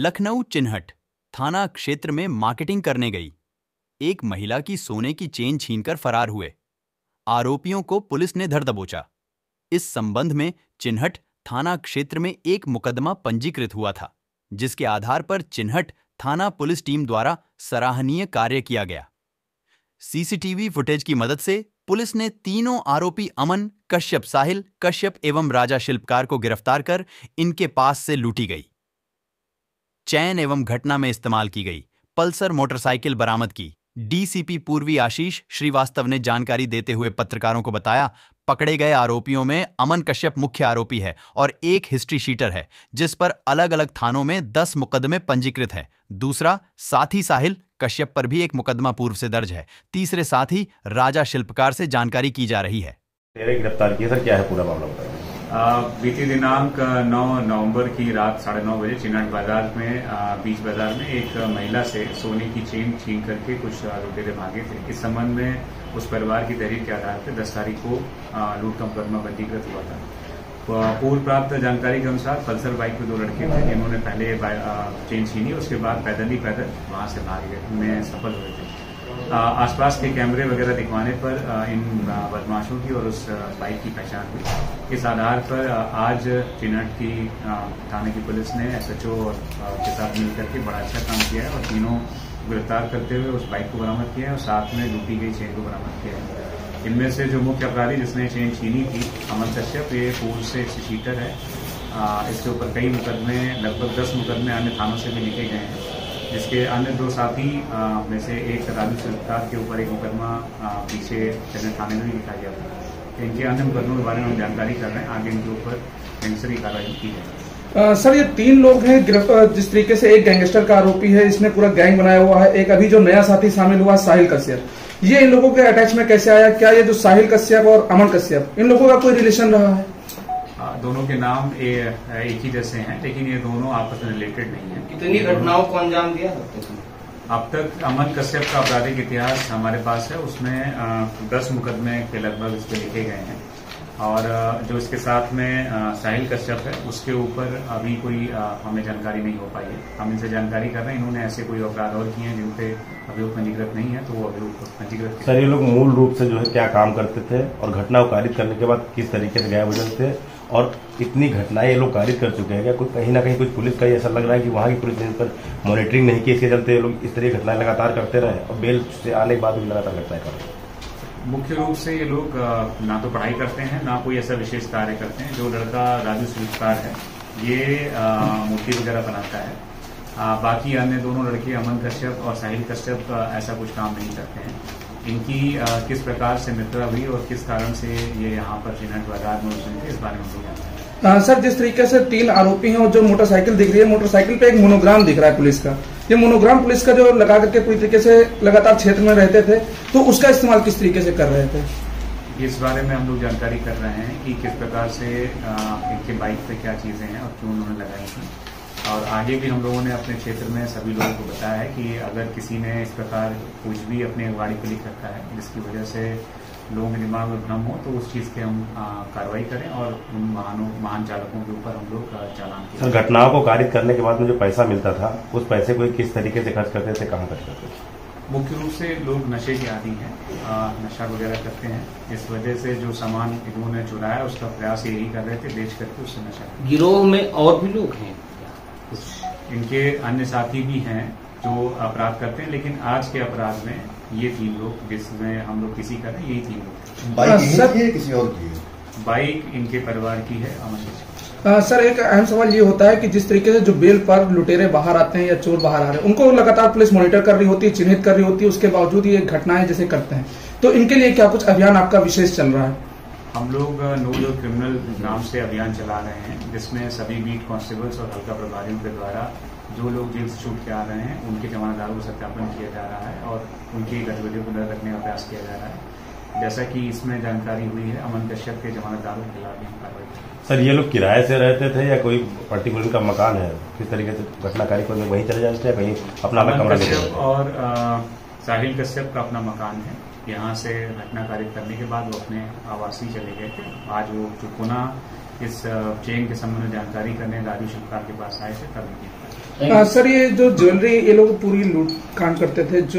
लखनऊ चिन्हट थाना क्षेत्र में मार्केटिंग करने गई एक महिला की सोने की चेन छीनकर फरार हुए आरोपियों को पुलिस ने धर दबोचा। इस संबंध में चिन्हट थाना क्षेत्र में एक मुकदमा पंजीकृत हुआ था, जिसके आधार पर चिन्हट थाना पुलिस टीम द्वारा सराहनीय कार्य किया गया। सीसीटीवी फुटेज की मदद से पुलिस ने तीनों आरोपी अमन, कश्यप साहिल कश्यप एवं राजा शिल्पकार को गिरफ्तार कर इनके पास से लूटी गई चैन एवं घटना में इस्तेमाल की गई पल्सर मोटरसाइकिल बरामद की। डीसीपी पूर्वी आशीष श्रीवास्तव ने जानकारी देते हुए पत्रकारों को बताया, पकड़े गए आरोपियों में अमन कश्यप मुख्य आरोपी है और एक हिस्ट्री शीटर है, जिस पर अलग अलग थानों में 10 मुकदमे पंजीकृत हैं। दूसरा साथी साहिल कश्यप पर भी एक मुकदमा पूर्व से दर्ज है। तीसरे साथी राजा शिल्पकार से जानकारी की जा रही है। गिरफ्तार किया सर, क्या है पूरा मामला बताइए। बीती दिनांक 9 नवंबर की रात 9:30 बजे चिन्हट बाजार में बीच बाजार में एक महिला से सोने की चेन छीन करके कुछ लुटेरे भागे थे। इस संबंध में उस परिवार की तहरीर के आधार पर 10 तारीख को लूट का मुकदमा पंजीकृत हुआ था। पूर्व प्राप्त जानकारी के अनुसार पल्सर बाइक पे 2 लड़के थे, जिन्होंने पहले चेन छीनी, उसके बाद पैदल वहां से भाग गए, उनमें सफल हुए थे। आसपास के कैमरे वगैरह दिखवाने पर इन बदमाशों की और उस बाइक की पहचान हुई। इस आधार पर आज चिन्हट की थाने की पुलिस ने एसएचओ के साथ मिलकर के बड़ा अच्छा काम किया है और तीनों गिरफ्तार करते हुए उस बाइक को बरामद किया है और साथ में लूटी गई चेन को बरामद किया है। इनमें से जो मुख्य अपराधी जिसने चेन छीनी थी अमन कश्यप, ये पूर्व से शीटर है। इसके ऊपर कई मुकदमे, लगभग 10 मुकदमे अन्य थानों से भी लिखे गए हैं, जिसके अन्य 2 साथी में से एक राजू शिल्पकार के ऊपर एक मुकदमा पीछे चिन्हट थाने में भी लिखा गया था। इनके अन्य मुकदमों के बारे में हम जानकारी कर रहे हैं, आगे इनके ऊपर गैंगस्टर की कार्रवाई की जाएगी। सर, ये 3 लोग हैं जिस तरीके से एक गैंगस्टर का आरोपी है, इसने पूरा गैंग बनाया हुआ है। एक अभी जो नया साथी शामिल हुआ साहिल कश्यप, ये इन लोगों के अटैच में कैसे आया? क्या ये जो साहिल कश्यप और अमन कश्यप, इन लोगों का कोई रिलेशन रहा है? दोनों के नाम एक ही जैसे हैं, लेकिन ये दोनों आपस में रिलेटेड नहीं है। इतनी घटनाओं को अंजाम दिया अब तक अमन कश्यप का आपराधिक इतिहास हमारे पास है, उसमें 10 मुकदमे के लगभग इस पे लिखे गए हैं और जो इसके साथ में साहिल कश्यप है उसके ऊपर अभी कोई हमें जानकारी नहीं हो पाई है। हम इनसे जानकारी कर रहे हैं, इन्होंने ऐसे कोई अपराध और किए हैं जिन पे अभियोग पंजीकृत नहीं है, तो वो अभियोग पंजीकृत। सर, ये लोग मूल रूप से जो है क्या काम करते थे और घटना को कारित करने के बाद किस तरीके से गायब हो जाते थे, और इतनी घटनाएं ये लोग कारित कर चुके हैं क्या? कोई कहीं ना कहीं कुछ पुलिस का ऐसा लग रहा है कि वहाँ की पुलिस ने इन पर मॉनिटरिंग नहीं की, इसके चलते ये लोग इस तरह की घटनाएं लगातार करते रहे और बेल से आने के बाद भी लगातार घटनाएं कर रहे हैं? मुख्य रूप से ये लोग ना तो पढ़ाई करते हैं, ना कोई ऐसा विशेष कार्य करते हैं। जो लड़का राजू शिल्पकार है ये मूर्ति वगैरह बनाता है। बाकी अन्य दोनों लड़के अमन कश्यप और साहिल कश्यप ऐसा कुछ काम नहीं करते हैं। इनकी किस प्रकार से मित्रता हुई और किस कारण से ये यहाँ पर चिन्हट बाजार में उतरे थे, इस बारे में हम लोग जानते हैं। सर, जिस तरीके से 3 आरोपी हैं और जो मोटरसाइकिल दिख रही है, मोटरसाइकिल पे एक मोनोग्राम दिख रहा है पुलिस का। ये मोनोग्राम पुलिस का जो लगा करके पूरी तरीके से लगातार क्षेत्र में रहते थे, तो उसका इस्तेमाल किस तरीके से कर रहे थे? इस बारे में हम लोग जानकारी कर रहे हैं कि किस प्रकार से इनके बाइक पे क्या चीजें हैं और क्यों उन्होंने लगाई थी। और आगे भी हम लोगों ने अपने क्षेत्र में सभी लोगों को बताया है कि अगर किसी ने इस प्रकार कुछ भी अपने गाड़ी पे लिख रखा है जिसकी वजह से लोगों के दिमाग में भ्रम हो, तो उस चीज के हम कार्रवाई करें और उन वाहन चालकों के ऊपर हम लोग चालान करें। सर, घटनाओं को कारित करने के बाद में जो पैसा मिलता था, उस पैसे को किस तरीके से खर्च करते थे, कहाँ खर्च करते थे? मुख्य रूप से लोग नशे के आदी हैं, नशा वगैरह करते हैं। इस वजह से जो सामान इन्होंने चुराया उसका प्रयास यही कर रहे थे, बेच करके उससे नशा। गिरोह में और भी लोग हैं? इनके अन्य साथी भी हैं जो अपराध करते हैं, लेकिन आज के अपराध में ये 3 लोग जिसमें हम लोग किसी का यही 3 लोग। बाइक इनकी है किसी और की है? बाइक इनके परिवार की है, अमन। सर, एक अहम सवाल ये होता है कि जिस तरीके से जो बेल पर लुटेरे बाहर आते हैं या चोर बाहर आ रहे हैं, उनको लगातार पुलिस मॉनिटर कर रही होती है, चिन्हित कर रही होती है, उसके बावजूद ये घटनाएं जैसे करते हैं, तो इनके लिए क्या कुछ अभियान आपका विशेष चल रहा है? हम लोग नो जो क्रिमिनल नाम से अभियान चला रहे हैं, जिसमें सभी बीट कांस्टेबल्स और हल्का प्रभारियों के द्वारा जो लोग जेल से छूट के आ रहे हैं उनके जमानतदारों को सत्यापन किया जा रहा है और उनकी गतिविधियों को नजर रखने का प्रयास किया जा रहा है। जैसा कि इसमें जानकारी हुई है, अमन कश्यप के जमानतदारों के खिलाफ भी कार्रवाई। सर, ये लोग किराए से रहते थे या कोई पर्टिकुलर का मकान है? किस तरीके से घटनाकारी को वहीं चले जाते हैं, कहीं अपना कमरा लेते? और साहिल कश्यप का अपना मकान है, यहाँ से घटना कारित करने के बाद वो अपने आवास ही चले गए थे। आज वो पुनः इस चेन के संबंध में जानकारी करने राजू शिल्पकार के पास आए थे, तभी सर ये जो ज्वेलरी ये लोग पूरी लूट कांड करते थे जो